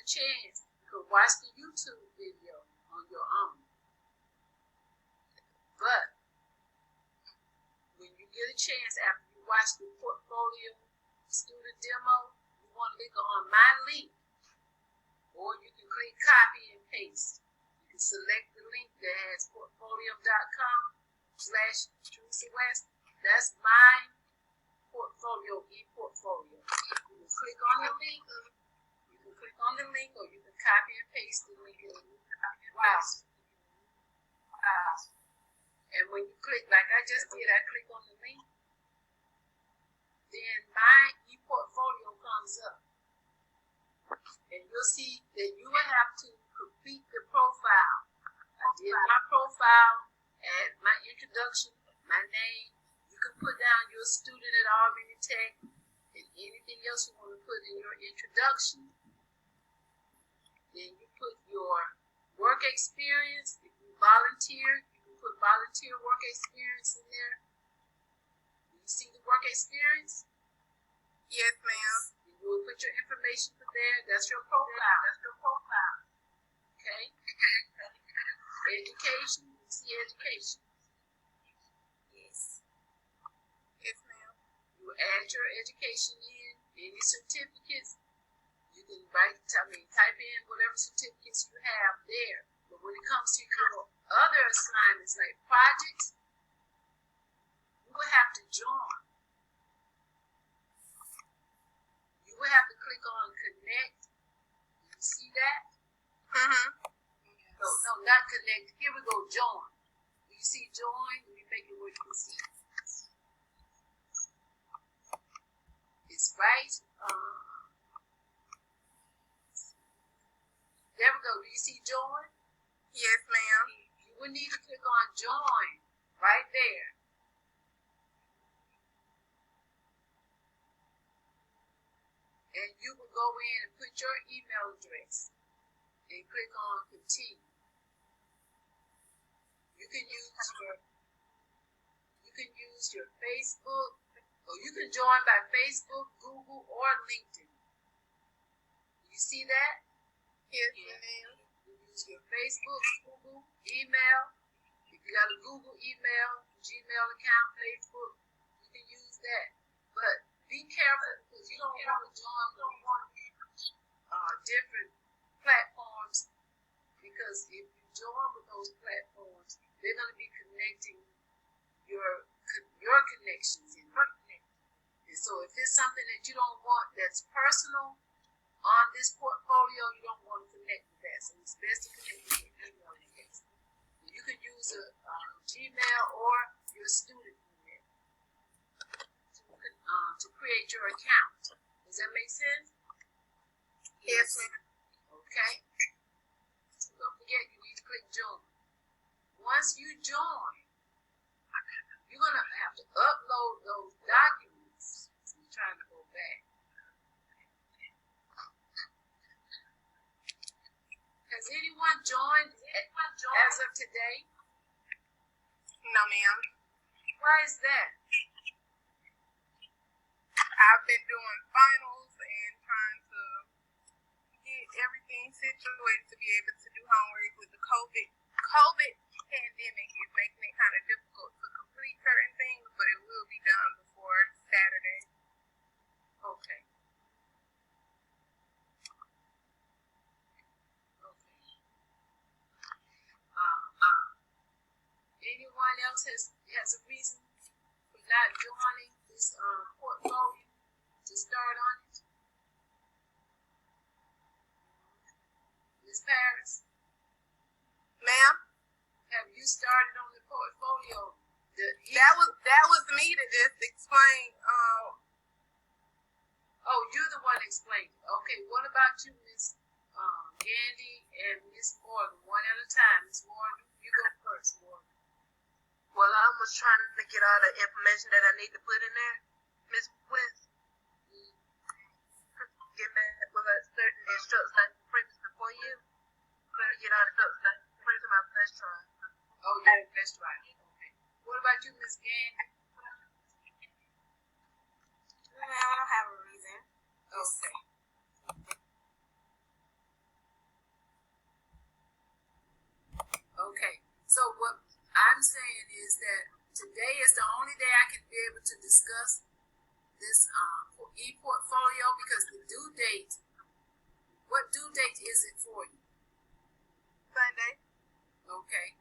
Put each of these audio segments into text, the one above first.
chance, you can watch the YouTube video on your own. But when you get a chance after you watch the portfolio student demo, you want to click on my link, or you can click copy and paste. You can select the link that has portfolio.com/TeresaWest. That's my portfolio, e-portfolio. You can click on the link. You can click on the link, or you can copy and paste the link. Wow. And when you click, like I just did, I click on the link, then my e-portfolio comes up. And you'll see that you will have to complete the profile. I did my profile, add my introduction, my name. You can put down you're a student at Albany Tech, and anything else you want to put in your introduction. Then you put your work experience. If you volunteer, you can put volunteer work experience in there. Do you see the work experience? Yes, ma'am. You will put your information for there. That's your profile. Okay? Education. You see education. Yes. Yes, ma'am. You add your education in. Any certificates. You can type in whatever certificates you have there. But when it comes to your other assignments like projects, you will have to join. You will have to click on connect. You see that? Mm-hmm. No, not connect. Here we go, join. Do you see join? Let me make it where you can see. It's right. There we go. Do you see join? Yes, ma'am. You will need to click on join right there. And you will go in and put your email address and click on continue. You can use your Facebook, or you can join by Facebook, Google, or LinkedIn. You see that? Yes, ma'am. You use your Facebook, Google, email. If you got a Google email, Gmail account, Facebook, you can use that. But be careful, because you don't want to join different platforms, because if you join with those platforms, they're going to be connecting your connections in there. And so if it's something that you don't want that's personal on this portfolio, you don't want to connect with that. So it's best to connect with your email address. You can use a Gmail or your student email to create your account. Does that make sense? Yes, ma'am. Okay. So don't forget, you need to click join. Once you join, you're going to have to upload those documents. I'm trying to go back. Has anyone joined as of today? No, ma'am. Why is that? I've been doing finals and trying to get everything situated to be able to do homework with the COVID pandemic. Is making it kind of difficult to complete certain things, but it will be done before Saturday. Okay. Anyone else has a reason for not joining this portfolio to start on it? Ms. Paris? Ma'am? Have you started on the portfolio? That was me to just explain. Oh, you're the one explaining. Okay, what about you, Miss Gandy and Miss Morgan? One at a time. Miss Morgan, you go first, Morgan. Well, I was trying to get all the information that I need to put in there, Miss West. Get back with certain instructions like previous before you. Trying to get all the instructions like previous my first try. Oh, yeah, that's right. Okay. What about you, Miss Gandy? I don't have a reason. Okay. today is the only day I can be able to discuss this e-portfolio because the due date, what due date is it for you? Sunday. Okay.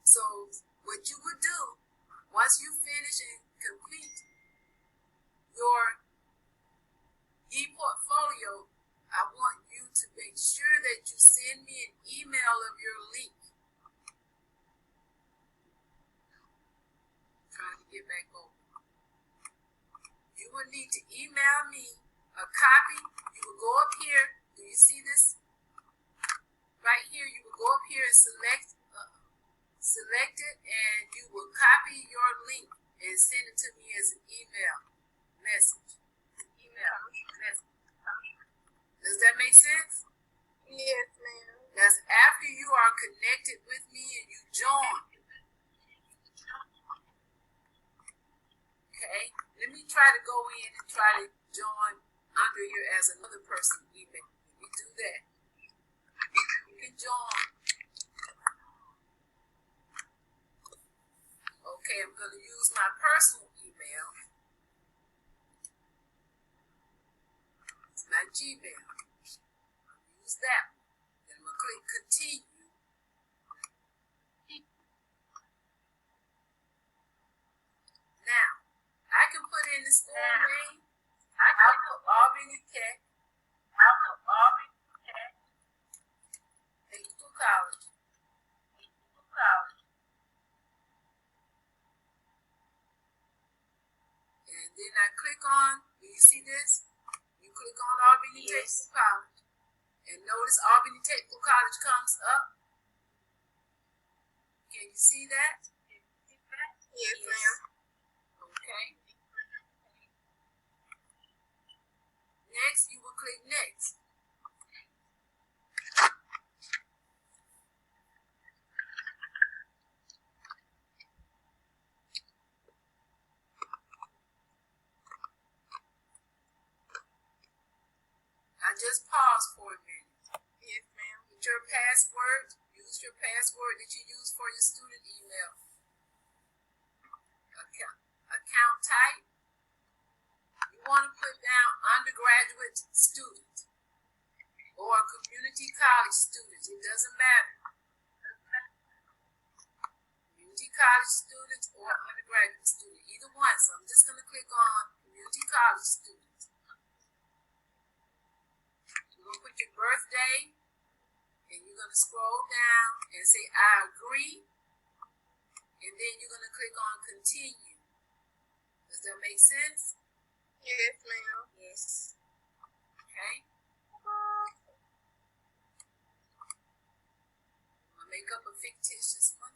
So what you would do, once you finish and complete your e-portfolio, I want you to make sure that you send me an email of your link. Trying to get back over. You will need to email me a copy. You will go up here. Do you see this? Right here, you will go up here and select it, and you will copy your link and send it to me as an email message. Does that make sense? Yes, ma'am. That's after you are connected with me and you join. Okay? Let me try to go in and try to join under here as another person email. Let me do that. You can join. Okay, I'm going to use my personal email. It's my Gmail. I'll use that one. Then I'm going to click continue. Now, I can put in the school name. I can put Albany Tech. Technical College. And then I click on, do you see this? You click on Albany Technical College. And notice Albany Technical College comes up. Can you see that? Yes, ma'am. Okay. Next, you will click next. I just pause for a minute. Yes, ma'am. Put your password. Use your password that you use for your student email. Account type. You want to put down undergraduate student or community college student. It doesn't matter. Community college student or undergraduate student. Either one. So I'm just going to click on community college student. You're going to put your birthday, and you're going to scroll down and say, I agree. And then you're going to click on continue. Does that make sense? Yes, ma'am. Yes. Okay. I'm going to make up a fictitious one.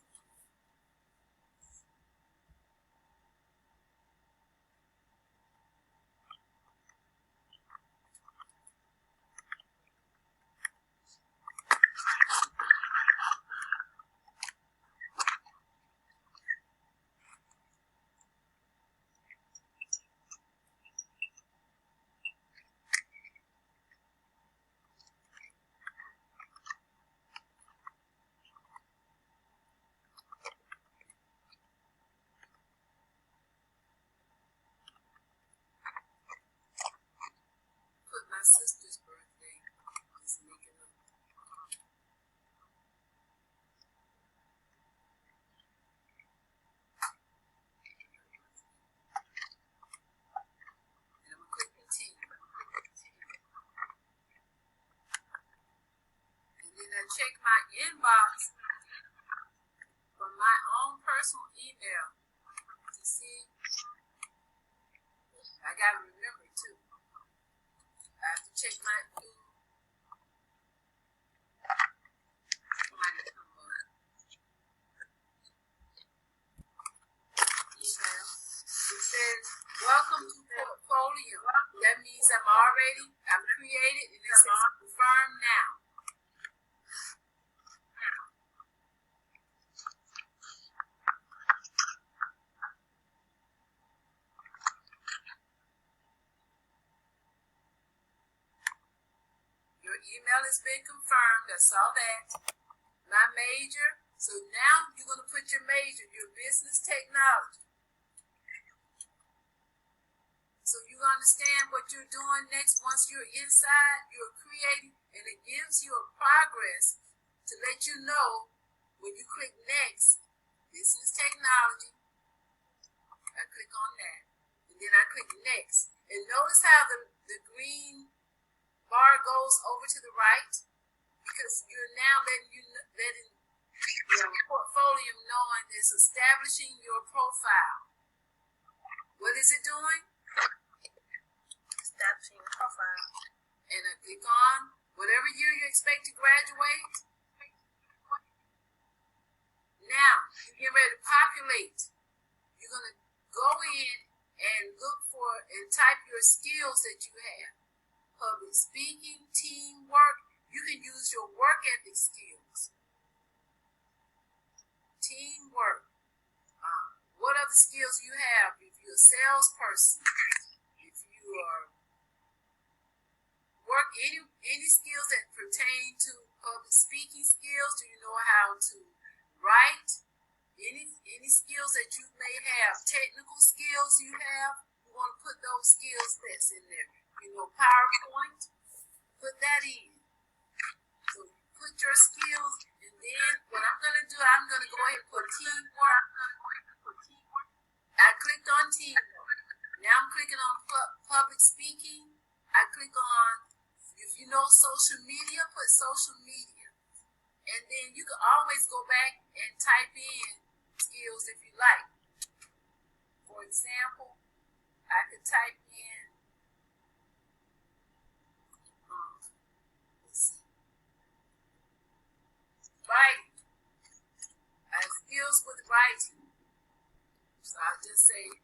Put my sister's birthday. Let's make it up. And I'm going to click continue. And then I check my inbox from my own personal email to see. I got to remember too. I have to check my email. It says, welcome to portfolio. That means I'm created, and it says confirm now. Your email has been confirmed. I saw that. My major. So now you're going to put your major, your business technology. So you understand what you're doing next. Once you're inside, you're creating, and it gives you a progress to let you know when you click next, business technology. I click on that, and then I click next. And notice how the green bar goes over to the right, because you're now letting your portfolio knowing it's establishing your profile. What is it doing? Establishing your profile. And I click on whatever year you expect to graduate. Now, you get ready to populate. You're going to go in and look for and type your skills that you have. Public speaking, teamwork. You can use your work ethic skills. Teamwork. What other skills you have? If you're a salesperson, if you are work any skills that pertain to public speaking skills. Do you know how to write? Any skills that you may have, technical skills you have, you want to put those skills that's in there. You know, PowerPoint, put that in. So you put your skills, and then what I'm going to do, I'm going to go ahead and put teamwork. I clicked on teamwork. Now I'm clicking on public speaking. I click on, if you know social media, put social media. And then you can always go back and type in skills if you like. For example, I could type in, let's see, writing. I have skills with writing. So I'll just say,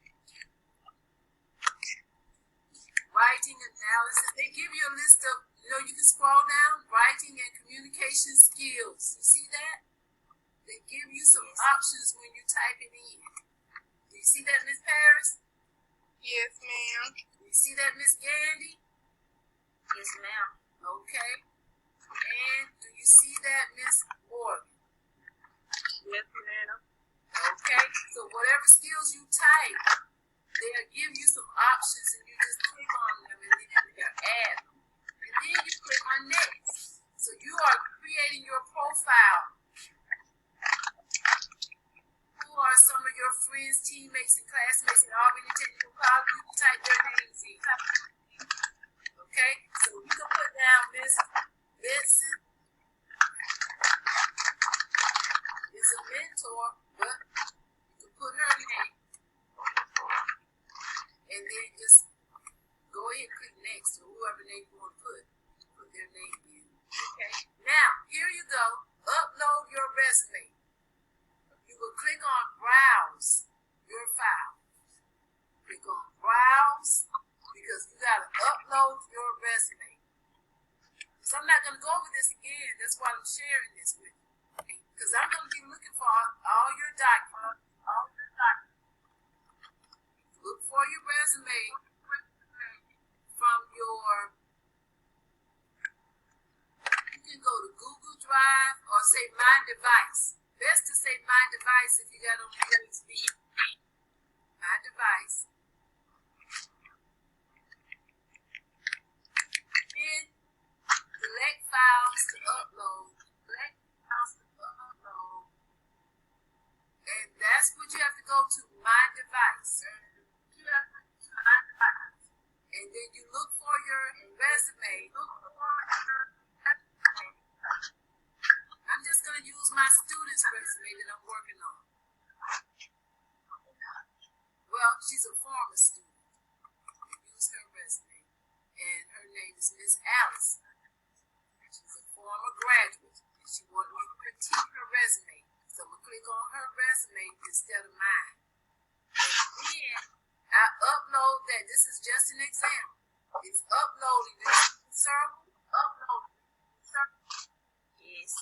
writing analysis. They give you a list of, you can scroll down, writing and communication skills. You see that? They give you some options when you type it in. Do you see that, Miss Paris? Yes, ma'am. Do you see that, Miss Gandy? Yes, ma'am. Okay. And do you see that, Miss Morgan? Yes, ma'am. Okay. So whatever skills you type, they'll give you some options, and you just click on them, and then they'll add them. And then you click on next. So you are creating your profile. Who are some of your friends, teammates, and classmates in Albany Technical College? You can type their names in. Okay? So you can put down Miss Vincent. It's a mentor, but you can put her name. And then just go ahead and click next, or whoever name you want to put their name in. Okay? Now, here you go. Upload your resume. You will click on Browse your file. Click on Browse, because you got to upload your resume. So I'm not going to go over this again. That's why I'm sharing this with you. Because I'm going to be looking for all your documents. Look for your resume from your, you can go to Google Drive or say My Device. Best to say My Device if you got on USB. My Device. Then select files to upload. And that's what you have to go to, My Device. And then you look for your resume. I'm just going to use my student's resume that I'm working on. Well, she's a former student. Use her resume. And her name is Miss Alice. She's a former graduate. And she wanted me to critique her resume. So I'm going to click on her resume instead of mine. And then I upload that. This is just an example. It's uploading. This circle, uploading. Yes.